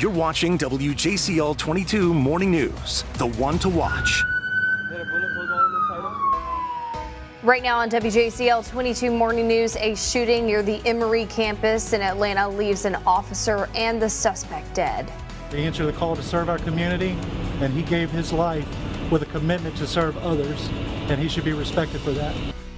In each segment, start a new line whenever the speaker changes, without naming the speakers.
You're watching WJCL 22 Morning News, the one to watch.
Right now on WJCL 22 Morning News, a shooting near the Emory campus in Atlanta leaves an officer and the suspect dead.
He answered the call to serve our community, and he gave his life with a commitment to serve others, and he should be respected for that.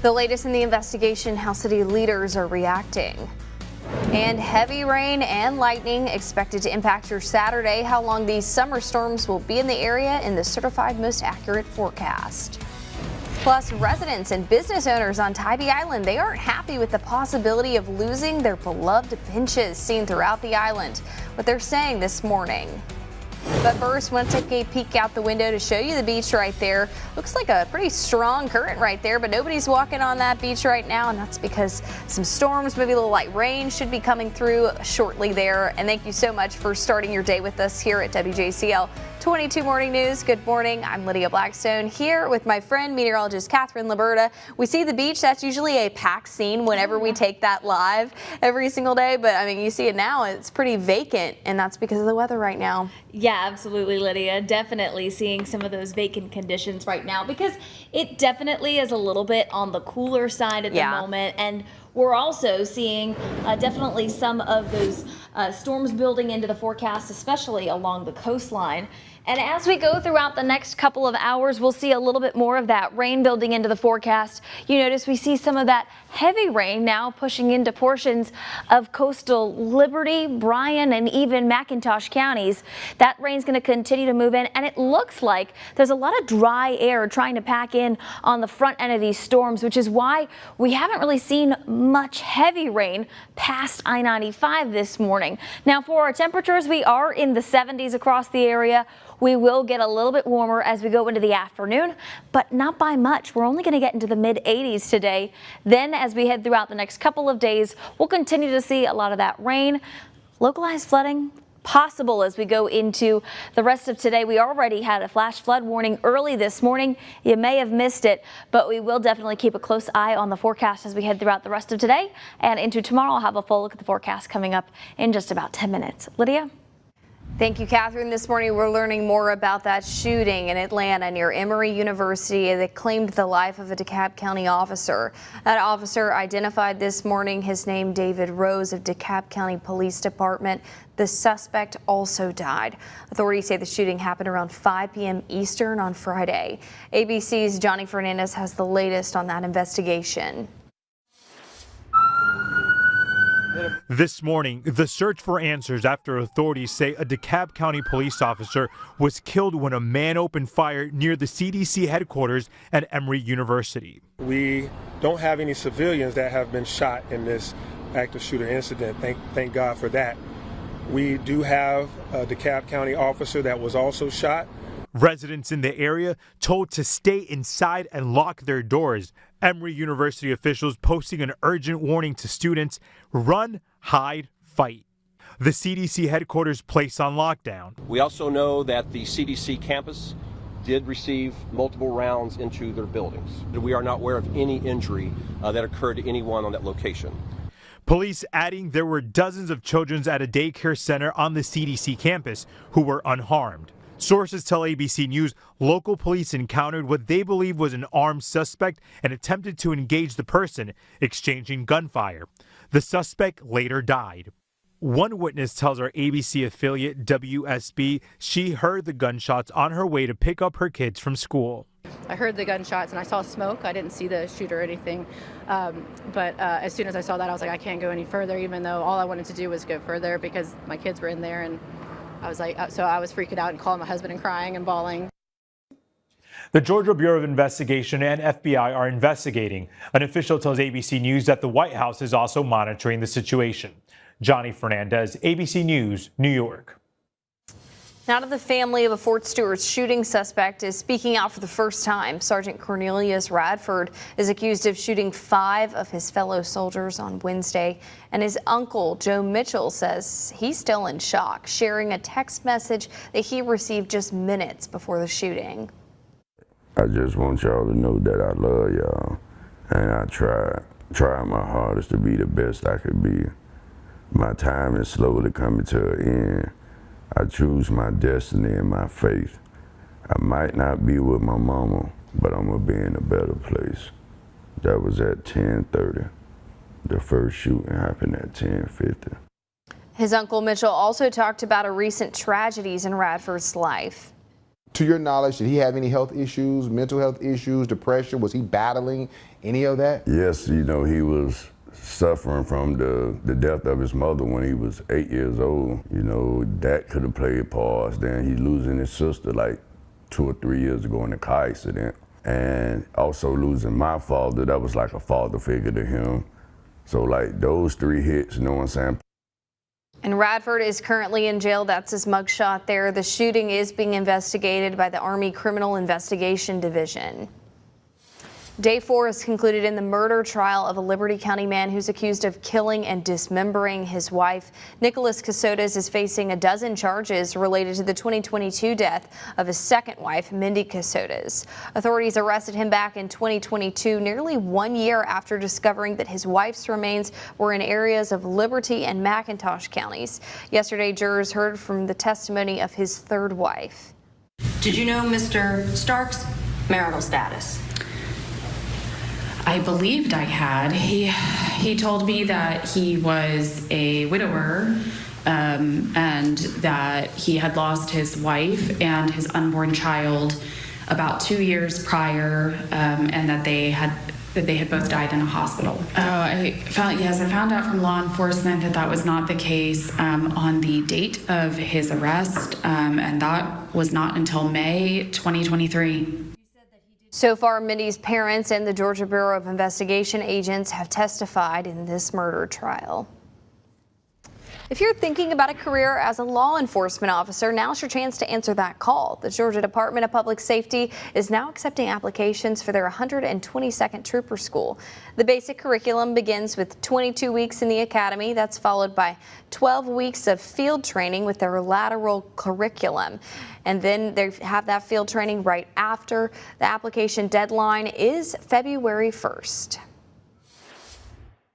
The latest in the investigation, how city leaders are reacting. And heavy rain and lightning expected to impact your Saturday. How long these summer storms will be in the area in the certified most accurate forecast. Plus, residents and business owners on Tybee Island, they aren't happy with the possibility of losing their beloved benches seen throughout the island. What they're saying this morning. But first, want to take a peek out the window to show you the beach right there. Looks like a pretty strong current right there, but nobody's walking on that beach right now, and that's because some storms, maybe a little light rain, should be coming through shortly there. And thank you so much for starting your day with us here at WJCL 22 Morning News. Good morning. I'm Lydia Blackstone here with my friend meteorologist Catherine Liberta. We see the beach. That's usually a packed scene whenever we take that live every single day. But I mean, you see it now. It's pretty vacant, and that's because of the weather right now.
Yeah, absolutely, Lydia. Definitely seeing some of those vacant conditions right now because it definitely is a little bit on the cooler side at the moment. And we're also seeing definitely some of those storms building into the forecast, especially along the coastline. And as we go throughout the next couple of hours, we'll see a little bit more of that rain building into the forecast. You notice we see some of that heavy rain now pushing into portions of coastal Liberty, Bryan, and even McIntosh counties. That rain's going to continue to move in, and it looks like there's a lot of dry air trying to pack in on the front end of these storms, which is why we haven't really seen much heavy rain past I-95 this morning. Now, for our temperatures, we are in the 70s across the area. We will get a little bit warmer as we go into the afternoon, but not by much. We're only going to get into the mid-80s today. Then as we head throughout the next couple of days, we'll continue to see a lot of that rain, localized flooding possible as we go into the rest of today. We already had a flash flood warning early this morning. You may have missed it, but we will definitely keep a close eye on the forecast as we head throughout the rest of today and into tomorrow. I'll have a full look at the forecast coming up in just about 10 minutes. Lydia?
Thank you, Catherine. This morning, we're learning more about that shooting in Atlanta near Emory University that claimed the life of a DeKalb County officer. That officer identified this morning, his name David Rose of DeKalb County Police Department. The suspect also died. Authorities say the shooting happened around 5 p.m. Eastern on Friday. ABC's Johnny Fernandez has the latest on that investigation.
This morning, the search for answers after authorities say a DeKalb County police officer was killed when a man opened fire near the CDC headquarters at Emory University.
We don't have any civilians that have been shot in this active shooter incident. Thank God for that. We do have a DeKalb County officer that was also shot.
Residents in the area told to stay inside and lock their doors. Emory University officials posting an urgent warning to students: run, hide, fight. The CDC headquarters placed on lockdown.
We also know that the CDC campus did receive multiple rounds into their buildings. We are not aware of any injury that occurred to anyone on that location.
Police adding there were dozens of children at a daycare center on the CDC campus who were unharmed. Sources tell ABC News local police encountered what they believe was an armed suspect and attempted to engage the person, exchanging gunfire. The suspect later died. One witness tells our ABC affiliate WSB she heard the gunshots on her way to pick up her kids from school.
I heard the gunshots and I saw smoke. I didn't see the shooter or anything. But as soon as I saw that, I was like, I can't go any further, even though all I wanted to do was go further because my kids were in there. And I was like, so I was freaking out and calling my husband and crying and bawling.
The Georgia Bureau of Investigation and FBI are investigating. An official tells ABC News that the White House is also monitoring the situation. Johnny Fernandez, ABC News, New York.
Now to the family of a Fort Stewart shooting suspect is speaking out for the first time. Sergeant Cornelius Radford is accused of shooting 5 of his fellow soldiers on Wednesday. And his uncle, Joe Mitchell, says he's still in shock, sharing a text message that he received just minutes before the shooting.
I just want y'all to know that I love y'all, and I try my hardest to be the best I could be. My time is slowly coming to an end. I choose my destiny and my faith. I might not be with my mama, but I'm gonna be in a better place. That was at 10:30. The first shooting happened at 10:50.
His uncle Mitchell also talked about a recent tragedies in Radford's life.
To your knowledge, did he have any health issues, mental health issues, depression? Was he battling any of that?
Yes, he was suffering from the death of his mother when he was 8 years old. That could have played parts. Then he losing his sister like 2 or 3 years ago in a car accident. And also losing my father, that was like a father figure to him. So like those 3 hits, you know what I'm saying?
And Radford is currently in jail. That's his mugshot there. The shooting is being investigated by the Army Criminal Investigation Division. Day 4 is concluded in the murder trial of a Liberty County man who's accused of killing and dismembering his wife. Nicholas Casotas is facing a dozen charges related to the 2022 death of his second wife, Mindy Casotas. Authorities arrested him back in 2022, nearly 1 year after discovering that his wife's remains were in areas of Liberty and McIntosh counties. Yesterday, jurors heard from the testimony of his third wife.
Did you know Mr. Stark's marital status?
I believed I had. He told me that he was a widower and that he had lost his wife and his unborn child about 2 years prior, and that they had both died in a hospital. I found out from law enforcement that was not the case on the date of his arrest, and that was not until May 2023.
So far, Mindy's parents and the Georgia Bureau of Investigation agents have testified in this murder trial. If you're thinking about a career as a law enforcement officer, now's your chance to answer that call. The Georgia Department of Public Safety is now accepting applications for their 122nd Trooper School. The basic curriculum begins with 22 weeks in the academy. That's followed by 12 weeks of field training with their lateral curriculum. And then they have that field training right after. The application deadline is February 1st.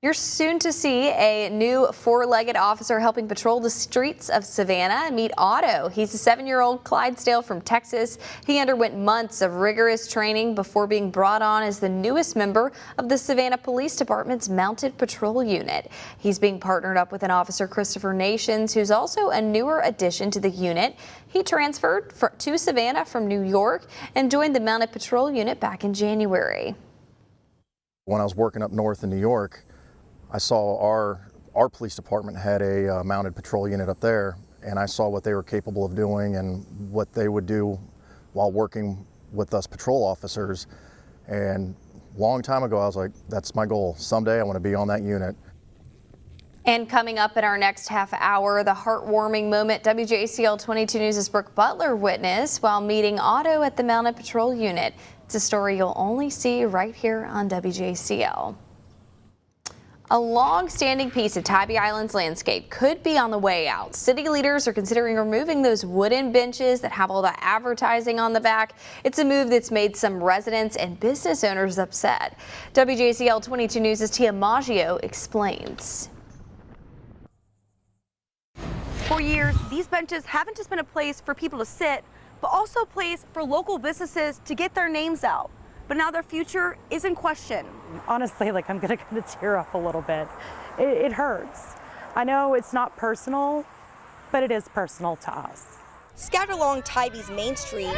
You're soon to see a new four-legged officer helping patrol the streets of Savannah. Meet Otto. He's a 7-year-old Clydesdale from Texas. He underwent months of rigorous training before being brought on as the newest member of the Savannah Police Department's Mounted Patrol Unit. He's being partnered up with an officer, Christopher Nations, who's also a newer addition to the unit. He transferred to Savannah from New York and joined the Mounted Patrol Unit back in January.
When I was working up north in New York, I saw our police department had a mounted patrol unit up there, and I saw what they were capable of doing and what they would do while working with us patrol officers. And a long time ago, I was like, that's my goal. Someday I want to be on that unit.
And coming up in our next half hour, the heartwarming moment WJCL 22 News' Brooke Butler witnessed while meeting Otto at the Mounted Patrol Unit. It's a story you'll only see right here on WJCL. A long-standing piece of Tybee Island's landscape could be on the way out. City leaders are considering removing those wooden benches that have all the advertising on the back. It's a move that's made some residents and business owners upset. WJCL 22 News' Tia Maggio explains.
For years, these benches haven't just been a place for people to sit, but also a place for local businesses to get their names out. But now their future is in question.
Honestly, I'm gonna tear up a little bit. It hurts. I know it's not personal, but it is personal to us.
Scattered along Tybee's Main Street,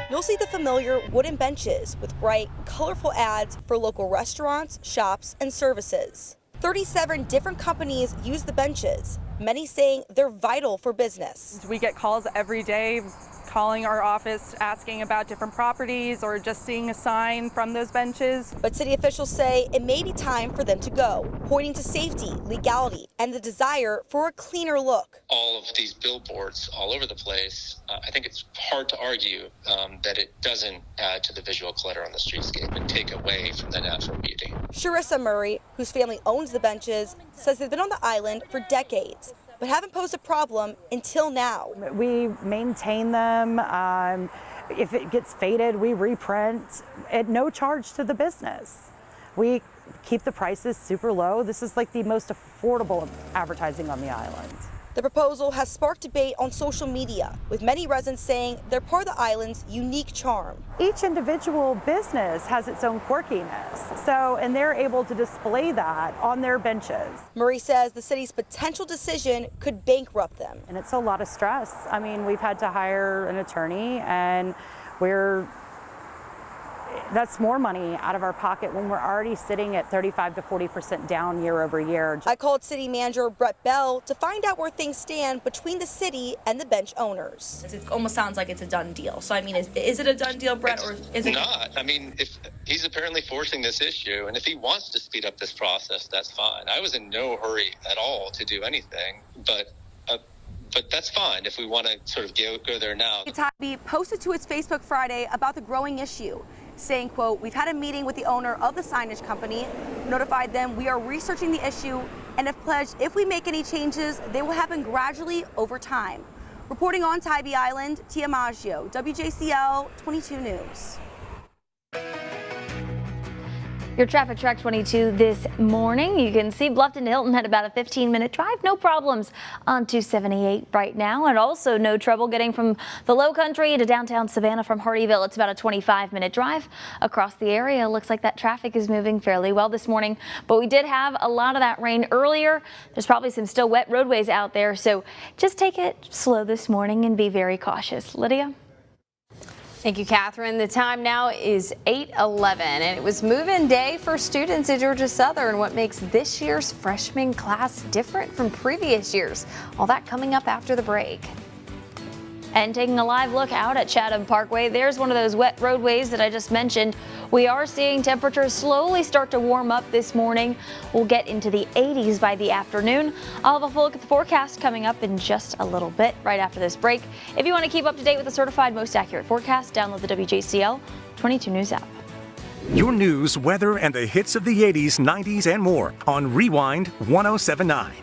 you'll see the familiar wooden benches with bright, colorful ads for local restaurants, shops, and services. 37 different companies use the benches, many saying they're vital for business.
We get calls every day calling our office asking about different properties or just seeing a sign from those benches.
But city officials say it may be time for them to go, pointing to safety, legality, and the desire for a cleaner look.
All of these billboards all over the place, I think it's hard to argue that it doesn't add to the visual clutter on the streetscape and take away from the natural beauty.
Sharissa Murray, whose family owns the benches, says they've been on the island for decades, but haven't posed a problem until now.
We maintain them. If it gets faded, we reprint at no charge to the business. We keep the prices super low. This is the most affordable advertising on the island.
The proposal has sparked debate on social media, with many residents saying they're part of the island's unique charm.
Each individual business has its own quirkiness, and they're able to display that on their benches.
Marie says the city's potential decision could bankrupt them.
And it's a lot of stress. I mean, we've had to hire an attorney, and that's more money out of our pocket when we're already sitting at 35 to 40% down year over year.
I called City Manager Brett Bell to find out where things stand between the city and the bench owners.
It almost sounds like it's a done deal. So, I mean, is it a done deal, Brett, or is it
not? I mean, if he's apparently forcing this issue, and if he wants to speed up this process, that's fine. I was in no hurry at all to do anything, but that's fine if we want to sort of go there now.
Tybee posted to its Facebook Friday about the growing issue, saying, quote, "We've had a meeting with the owner of the signage company, notified them we are researching the issue, and have pledged if we make any changes, they will happen gradually over time." Reporting on Tybee Island, Tia Maggio, WJCL 22 News.
Your traffic track 22 this morning. You can see Bluffton to Hilton had about a 15-minute drive. No problems on 278 right now, and also no trouble getting from the Low Country into downtown Savannah from Hardeeville. It's about a 25-minute drive across the area. Looks like that traffic is moving fairly well this morning, but we did have a lot of that rain earlier. There's probably some still wet roadways out there, so just take it slow this morning and be very cautious. Lydia?
Thank you, Catherine. The time now is 8:11, and it was move-in day for students at Georgia Southern. What makes this year's freshman class different from previous years? All that coming up after the break.
And taking a live look out at Chatham Parkway, there's one of those wet roadways that I just mentioned. We are seeing temperatures slowly start to warm up this morning. We'll get into the 80s by the afternoon. I'll have a full look at the forecast coming up in just a little bit right after this break. If you want to keep up to date with the certified most accurate forecast, download the WJCL 22 News app.
Your news, weather, and the hits of the 80s, 90s, and more on Rewind 1079.